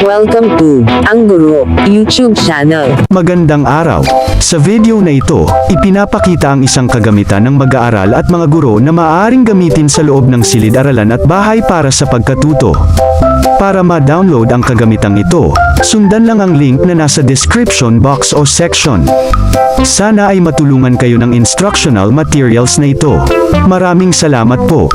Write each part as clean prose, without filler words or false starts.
Welcome to Ang Guro YouTube channel. Magandang araw. Sa video na ito, ipinapakita ang isang kagamitan ng mag-aaral at mga guro na maaaring gamitin sa loob ng silid-aralan at bahay para sa pagkatuto. Para ma-download ang kagamitang ito, sundan lang ang link na nasa description box o section. Sana ay matulungan kayo ng instructional materials na ito. Maraming salamat po.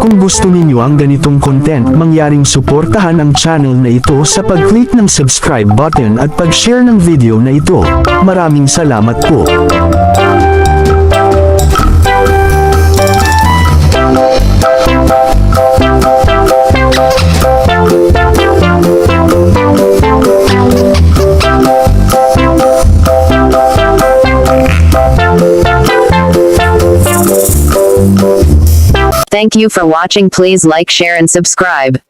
Kung gusto ninyo ang ganitong content, mangyaring suportahan ang channel na ito sa pag-click ng subscribe button at pag-share ng video na ito. Maraming salamat po. Thank you for watching. Please like, share and subscribe.